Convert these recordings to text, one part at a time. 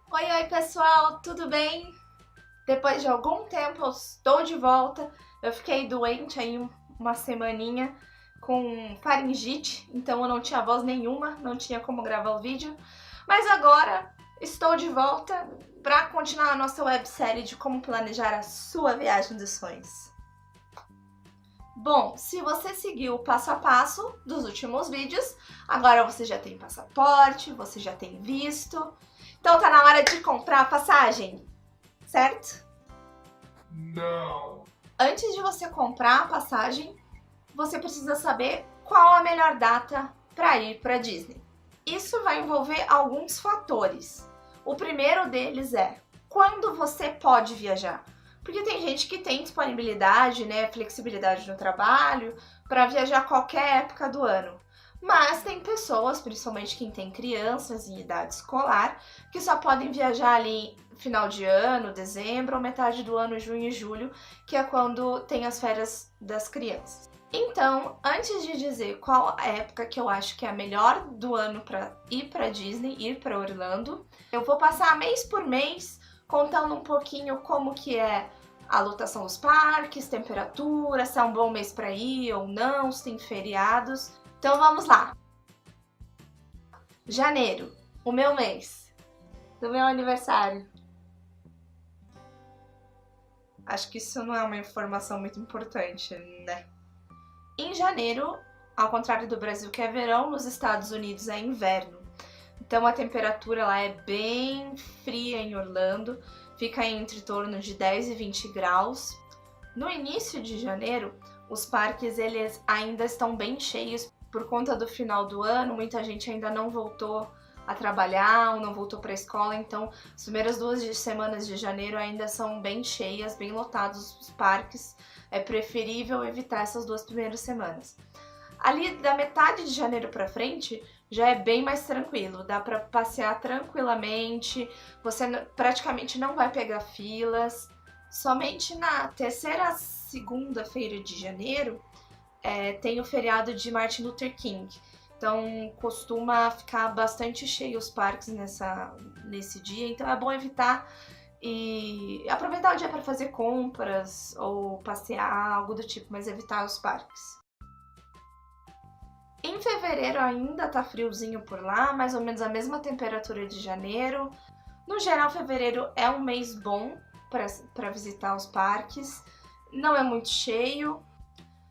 Oi, oi pessoal, tudo bem? Depois de algum tempo eu estou de volta. Eu fiquei doente aí uma semaninha com faringite, então eu não tinha voz nenhuma, não tinha como gravar o vídeo. Mas agora estou de volta para continuar a nossa websérie de como planejar a sua viagem dos sonhos. Bom, se você seguiu o passo a passo dos últimos vídeos, agora você já tem passaporte, você já tem visto. Então tá na hora de comprar a passagem, certo? Não. Antes de você comprar a passagem, você precisa saber qual a melhor data para ir para Disney. Isso vai envolver alguns fatores. O primeiro deles é quando você pode viajar. Porque tem gente que tem disponibilidade, né, flexibilidade no trabalho para viajar qualquer época do ano. Mas tem pessoas, principalmente quem tem crianças em idade escolar, que só podem viajar ali final de ano, dezembro, ou metade do ano, junho e julho, que é quando tem as férias das crianças. Então, antes de dizer qual a época que eu acho que é a melhor do ano para ir para Disney, ir para Orlando, eu vou passar mês por mês contando um pouquinho como que é a lotação dos parques, temperatura, se é um bom mês para ir ou não, se tem feriados. Então vamos lá. Janeiro, o meu mês, do meu aniversário. Acho que isso não é uma informação muito importante, né? Em janeiro, ao contrário do Brasil que é verão, nos Estados Unidos é inverno. Então a temperatura lá é bem fria em Orlando, fica entre torno de 10 e 20 graus. No início de janeiro, os parques eles ainda estão bem cheios por conta do final do ano, muita gente ainda não voltou a trabalhar ou não voltou para a escola, então as primeiras 2 semanas de janeiro ainda são bem cheias, bem lotados os parques. É preferível evitar essas 2 primeiras semanas. Ali da metade de janeiro para frente já é bem mais tranquilo, dá para passear tranquilamente, você praticamente não vai pegar filas. Somente na terceira segunda-feira de janeiro tem o feriado de Martin Luther King. Então costuma ficar bastante cheio os parques nesse dia, então é bom evitar e aproveitar o dia para fazer compras ou passear, algo do tipo, mas evitar os parques. Em fevereiro ainda tá friozinho por lá, mais ou menos a mesma temperatura de janeiro. No geral, fevereiro é um mês bom para visitar os parques, não é muito cheio.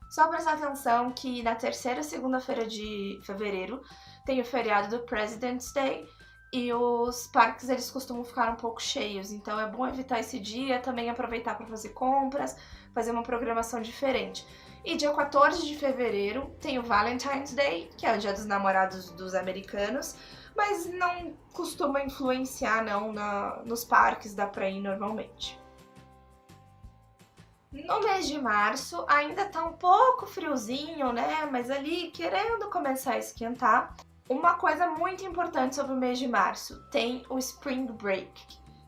Só prestar atenção que na terceira segunda-feira de fevereiro tem o feriado do President's Day e os parques eles costumam ficar um pouco cheios, então é bom evitar esse dia, também aproveitar para fazer compras, fazer uma programação diferente. E dia 14 de fevereiro tem o Valentine's Day, que é o dia dos namorados dos americanos, mas não costuma influenciar não nos parques, dá pra ir normalmente. No mês de março ainda tá um pouco friozinho, né? Mas ali querendo começar a esquentar. Uma coisa muito importante sobre o mês de março, tem o Spring Break,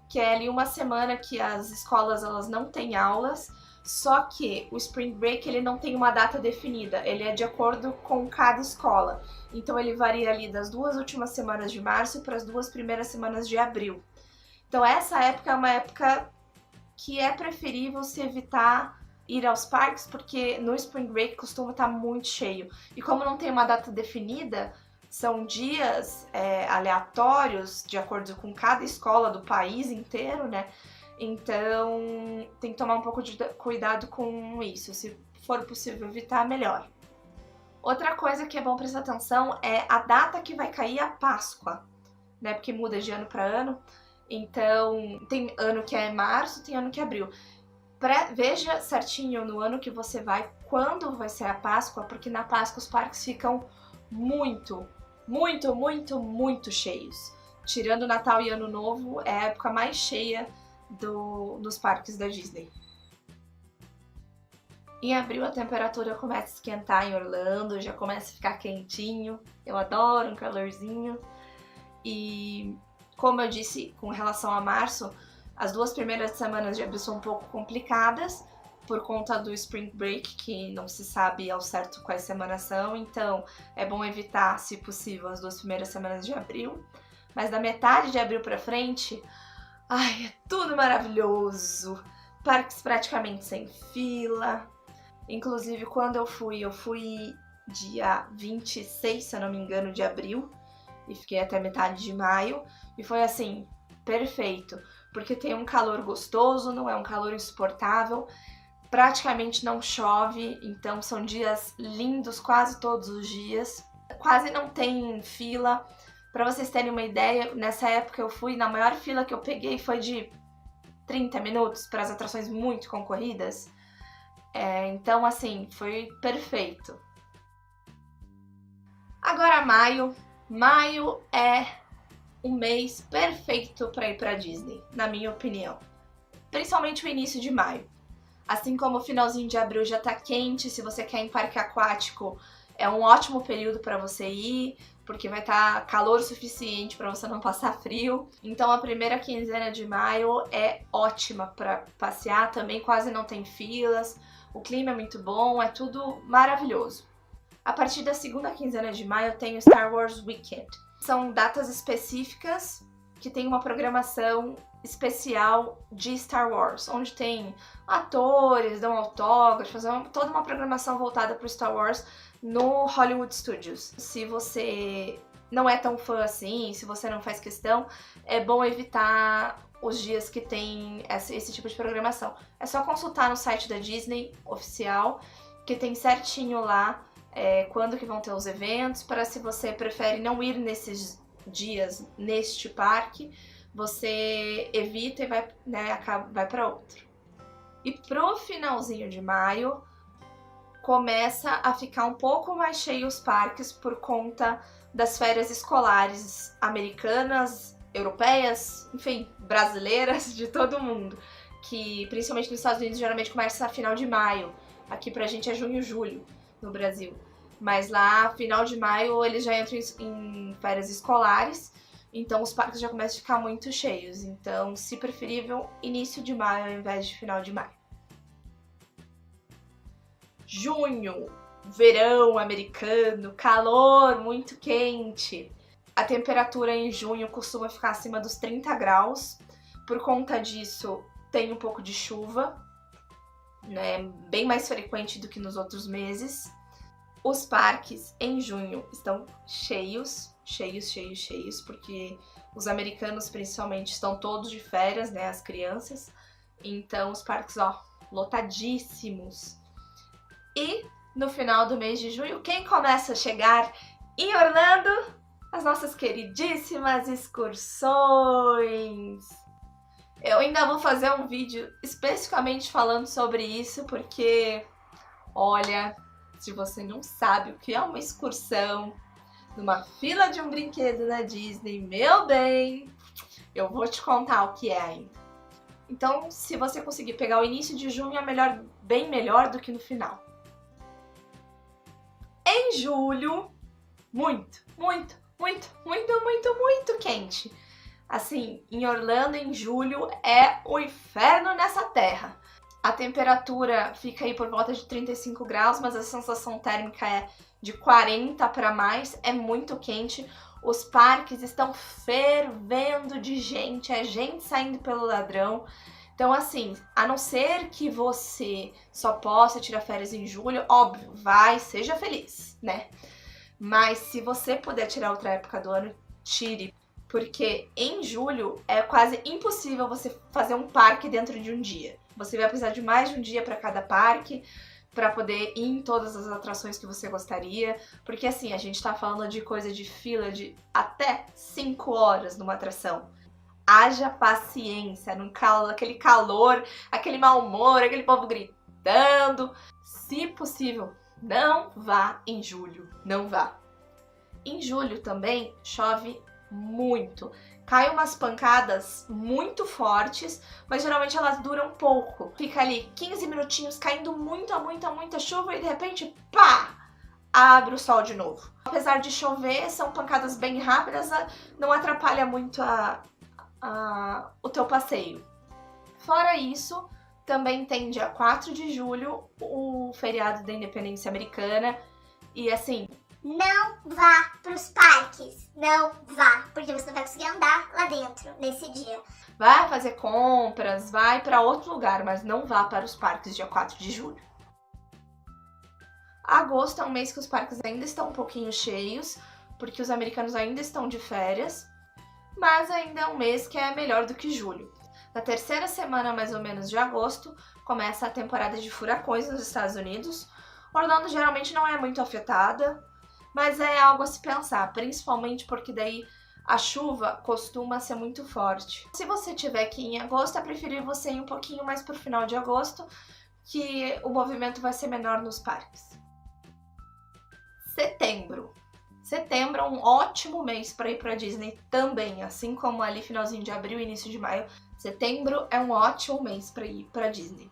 que é ali uma semana que as escolas elas não têm aulas, só que o Spring Break ele não tem uma data definida, ele é de acordo com cada escola. Então ele varia ali das 2 últimas semanas de março para as 2 primeiras semanas de abril. Então essa época é uma época que é preferível se evitar ir aos parques, porque no Spring Break costuma estar muito cheio. E como não tem uma data definida, são dias aleatórios, de acordo com cada escola do país inteiro, né? Então tem que tomar um pouco de cuidado com isso. Se for possível evitar, melhor. Outra coisa que é bom prestar atenção é a data que vai cair a Páscoa, né? Porque muda de ano para ano. Então, tem ano que é março, tem ano que é abril. Veja certinho no ano que você vai, quando vai ser a Páscoa, porque na Páscoa os parques ficam muito, muito, muito, muito cheios. Tirando Natal e Ano Novo, é a época mais cheia dos parques da Disney. Em abril a temperatura começa a esquentar em Orlando, já começa a ficar quentinho. Eu adoro um calorzinho. E como eu disse, com relação a março, as 2 primeiras semanas de abril são um pouco complicadas por conta do Spring Break, que não se sabe ao certo quais semanas são, então é bom evitar, se possível, as 2 primeiras semanas de abril. Mas da metade de abril pra frente, ai, é tudo maravilhoso. Parques praticamente sem fila. Inclusive, quando eu fui dia 26, se eu não me engano, de abril. E fiquei até metade de maio. E foi assim, perfeito. Porque tem um calor gostoso, não é um calor insuportável. Praticamente não chove, então são dias lindos quase todos os dias. Quase não tem fila. Pra vocês terem uma ideia, nessa época eu fui, na maior fila que eu peguei foi de 30 minutos para as atrações muito concorridas. Então, assim, foi perfeito. Agora maio. Maio é um mês perfeito para ir para Disney, na minha opinião. Principalmente o início de maio. Assim como o finalzinho de abril já tá quente, se você quer ir em parque aquático, é um ótimo período para você ir, porque vai estar calor suficiente para você não passar frio. Então a primeira quinzena de maio é ótima para passear, também quase não tem filas, o clima é muito bom, é tudo maravilhoso. A partir da segunda quinzena de maio tem o Star Wars Weekend. São datas específicas que tem uma programação especial de Star Wars, onde tem atores, dão autógrafos, toda uma programação voltada para o Star Wars no Hollywood Studios. Se você não é tão fã assim, se você não faz questão, é bom evitar os dias que tem esse tipo de programação. É só consultar no site da Disney oficial, que tem certinho lá quando que vão ter os eventos, para se você prefere não ir nesses dias neste parque, você evita e vai para outro. E pro finalzinho de maio, começa a ficar um pouco mais cheio os parques por conta das férias escolares americanas, europeias, enfim, brasileiras, de todo mundo. Que principalmente nos Estados Unidos geralmente começa a final de maio. Aqui pra gente é junho, julho no Brasil. Mas lá, final de maio, eles já entram em férias escolares. Então os parques já começam a ficar muito cheios. Então, se preferível, início de maio ao invés de final de maio. Junho, verão americano, calor muito quente. A temperatura em junho costuma ficar acima dos 30 graus. Por conta disso, tem um pouco de chuva, né? Bem mais frequente do que nos outros meses. Os parques em junho estão cheios, porque os americanos principalmente estão todos de férias, né, as crianças. Então os parques, lotadíssimos. E no final do mês de junho, quem começa a chegar em Orlando? As nossas queridíssimas excursões. Eu ainda vou fazer um vídeo especificamente falando sobre isso, porque, olha, se você não sabe o que é uma excursão numa fila de um brinquedo na Disney, meu bem, eu vou te contar o que é ainda. Então, se você conseguir pegar o início de junho, é bem melhor do que no final. Em julho, muito quente. Assim, em Orlando, em julho, é o inferno nessa terra. A temperatura fica aí por volta de 35 graus, mas a sensação térmica é de 40 para mais, é muito quente. Os parques estão fervendo de gente, é gente saindo pelo ladrão. Então, assim, a não ser que você só possa tirar férias em julho, óbvio, seja feliz, né? Mas se você puder tirar outra época do ano, tire. Porque em julho é quase impossível você fazer um parque dentro de um dia. Você vai precisar de mais de um dia para cada parque, para poder ir em todas as atrações que você gostaria. Porque assim, a gente tá falando de coisa de fila de até 5 horas numa atração. Haja paciência, aquele calor, aquele mau humor, aquele povo gritando. Se possível, não vá em julho, não vá. Em julho também chove muito. Cai umas pancadas muito fortes, mas geralmente elas duram pouco. Fica ali 15 minutinhos caindo muita chuva e de repente, pá! Abre o sol de novo. Apesar de chover, são pancadas bem rápidas, não atrapalha muito o teu passeio. Fora isso, também tem dia 4 de julho o feriado da Independência Americana. E assim, Não vá pros parques. Não vá, porque você não vai conseguir andar lá dentro nesse dia. Vai fazer compras, vai para outro lugar, mas não vá para os parques dia 4 de julho. Agosto é um mês que os parques ainda estão um pouquinho cheios, porque os americanos ainda estão de férias, mas ainda é um mês que é melhor do que julho. Na terceira semana, mais ou menos, de agosto, começa a temporada de furacões nos Estados Unidos. Orlando geralmente não é muito afetada, mas é algo a se pensar, principalmente porque daí a chuva costuma ser muito forte. Se você tiver aqui em agosto, é preferível você ir um pouquinho mais pro final de agosto, que o movimento vai ser menor nos parques. Setembro. Setembro é um ótimo mês para ir para Disney também, assim como ali finalzinho de abril e início de maio. Setembro é um ótimo mês para ir para Disney.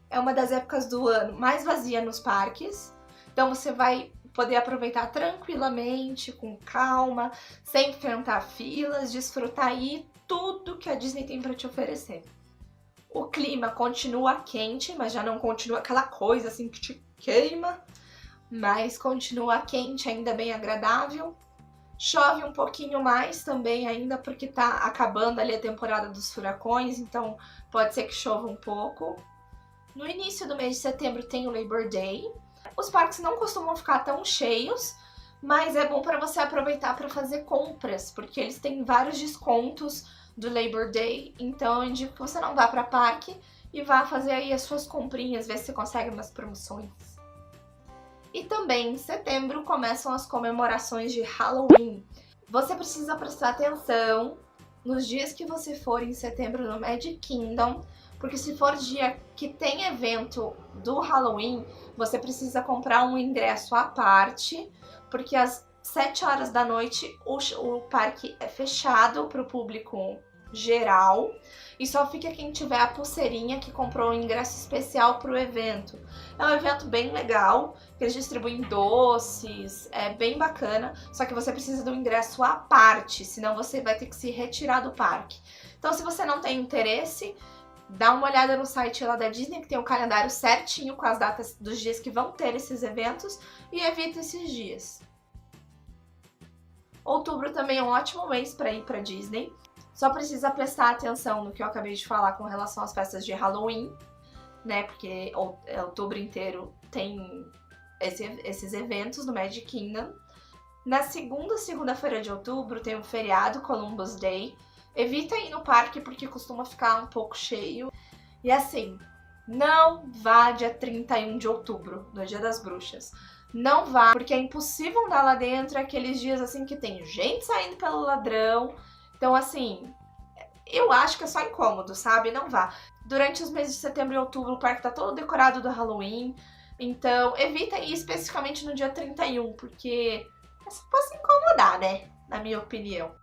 É uma das épocas do ano mais vazia nos parques, então você vai poder aproveitar tranquilamente, com calma, sem enfrentar filas, desfrutar aí tudo que a Disney tem para te oferecer. O clima continua quente, mas já não continua aquela coisa assim que te queima, mas continua quente, ainda bem agradável. Chove um pouquinho mais também ainda, porque tá acabando ali a temporada dos furacões, então pode ser que chova um pouco. No início do mês de setembro tem o Labor Day. Os parques não costumam ficar tão cheios, mas é bom para você aproveitar para fazer compras, porque eles têm vários descontos do Labor Day, então eu indico que você não vá para parque e vá fazer aí as suas comprinhas, ver se você consegue umas promoções. E também em setembro começam as comemorações de Halloween. Você precisa prestar atenção nos dias que você for em setembro no Magic Kingdom, porque se for dia que tem evento do Halloween, você precisa comprar um ingresso à parte, porque às 7 horas da noite o parque é fechado para o público geral e só fica quem tiver a pulseirinha que comprou um ingresso especial para o evento. É um evento bem legal, que eles distribuem doces, é bem bacana, só que você precisa do ingresso à parte, senão você vai ter que se retirar do parque. Então, se você não tem interesse, dá uma olhada no site lá da Disney, que tem o calendário certinho com as datas dos dias que vão ter esses eventos, e evita esses dias. Outubro também é um ótimo mês para ir para Disney. Só precisa prestar atenção no que eu acabei de falar com relação às festas de Halloween, né? Porque outubro inteiro tem esses eventos no Magic Kingdom. Na segunda-feira de outubro tem o feriado Columbus Day. Evita ir no parque porque costuma ficar um pouco cheio. E assim, não vá dia 31 de outubro, no Dia das Bruxas. Não vá, porque é impossível andar lá dentro, aqueles dias assim que tem gente saindo pelo ladrão. Então assim, eu acho que é só incômodo, sabe? Não vá. Durante os meses de setembro e outubro o parque tá todo decorado do Halloween. Então evita ir especificamente no dia 31, porque é só pra se incomodar, né? Na minha opinião.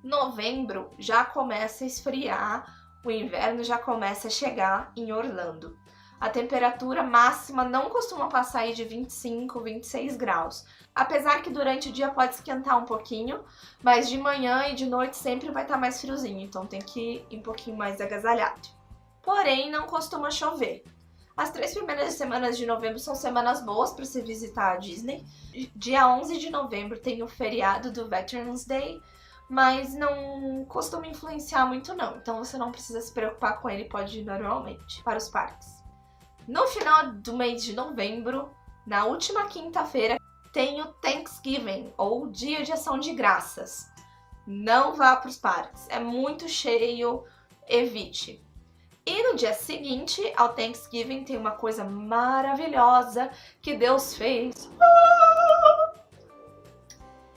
Novembro já começa a esfriar, o inverno já começa a chegar em Orlando. A temperatura máxima não costuma passar aí de 25, 26 graus. Apesar que durante o dia pode esquentar um pouquinho, mas de manhã e de noite sempre vai estar mais friozinho, então tem que ir um pouquinho mais agasalhado. Porém, não costuma chover. As 3 primeiras semanas de novembro são semanas boas para se visitar a Disney. Dia 11 de novembro tem o feriado do Veterans Day, mas não costuma influenciar muito não, então você não precisa se preocupar com ele, pode ir normalmente para os parques. No final do mês de novembro, na última quinta-feira, tem o Thanksgiving, ou Dia de Ação de Graças. Não vá para os parques, é muito cheio, evite. E no dia seguinte ao Thanksgiving tem uma coisa maravilhosa que Deus fez.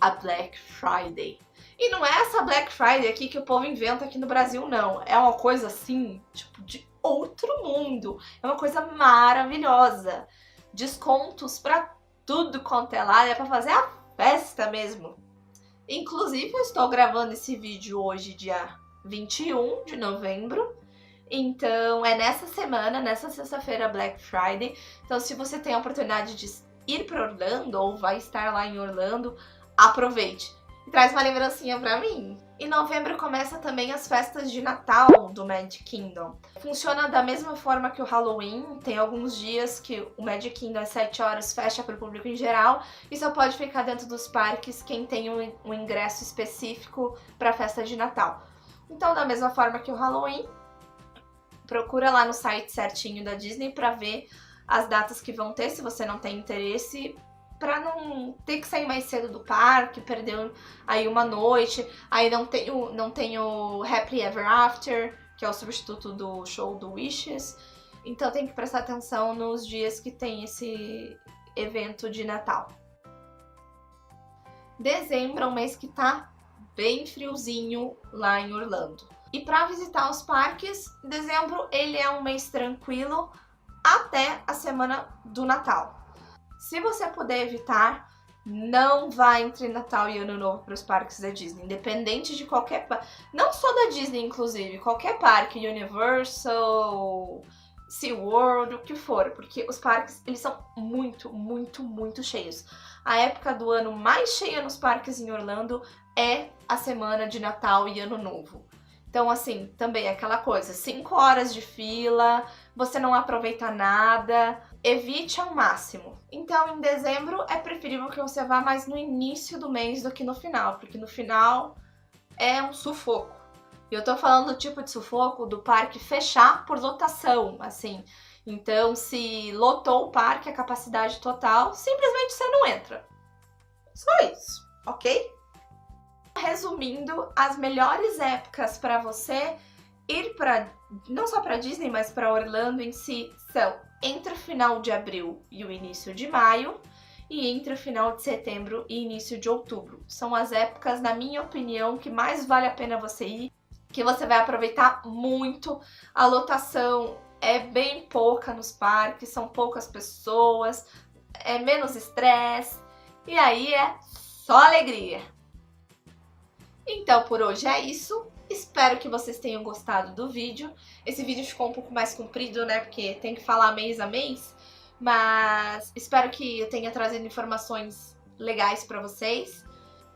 A Black Friday. E não é essa Black Friday aqui que o povo inventa aqui no Brasil, não. É uma coisa assim, tipo, de outro mundo. É uma coisa maravilhosa. Descontos pra tudo quanto é lá. É pra fazer a festa mesmo. Inclusive, eu estou gravando esse vídeo hoje, dia 21 de novembro. Então, é nessa semana, nessa sexta-feira, Black Friday. Então, se você tem a oportunidade de ir para Orlando ou vai estar lá em Orlando, aproveite. e traz uma lembrancinha pra mim. Em novembro começa também as festas de Natal do Magic Kingdom. Funciona da mesma forma que o Halloween, tem alguns dias que o Magic Kingdom às 7 horas fecha para o público em geral e só pode ficar dentro dos parques quem tem um ingresso específico para a festa de Natal. Então, da mesma forma que o Halloween, procura lá no site certinho da Disney para ver as datas que vão ter, se você não tem interesse, para não ter que sair mais cedo do parque, perder aí uma noite. Aí não tem o Happily Ever After, que é o substituto do show do Wishes. Então tem que prestar atenção nos dias que tem esse evento de Natal. Dezembro é um mês que tá bem friozinho lá em Orlando. E para visitar os parques, dezembro ele é um mês tranquilo até a semana do Natal. Se você puder evitar, não vá entre Natal e Ano Novo para os parques da Disney, independente de qualquer parque, não só da Disney inclusive, qualquer parque, Universal, SeaWorld, o que for, porque os parques eles são muito, muito, muito cheios. A época do ano mais cheia nos parques em Orlando é a semana de Natal e Ano Novo. Então, assim, também é aquela coisa, 5 horas de fila, você não aproveita nada, evite ao máximo. Então, em dezembro, é preferível que você vá mais no início do mês do que no final, porque no final é um sufoco. E eu tô falando do tipo de sufoco do parque fechar por lotação, assim. Então, se lotou o parque, a capacidade total, simplesmente você não entra. Só isso, ok? Resumindo, as melhores épocas para você ir para, não só para Disney, mas para Orlando em si, são entre o final de abril e o início de maio, e entre o final de setembro e início de outubro. São as épocas, na minha opinião, que mais vale a pena você ir, que você vai aproveitar muito. A lotação é bem pouca nos parques, são poucas pessoas, é menos estresse, e aí é só alegria. Então por hoje é isso, espero que vocês tenham gostado do vídeo. Esse vídeo ficou um pouco mais comprido, né, porque tem que falar mês a mês, mas espero que eu tenha trazido informações legais pra vocês.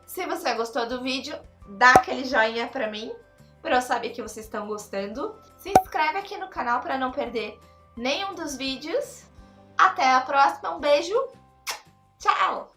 Se você gostou do vídeo, dá aquele joinha pra mim, pra eu saber que vocês estão gostando. Se inscreve aqui no canal pra não perder nenhum dos vídeos. Até a próxima, um beijo, tchau!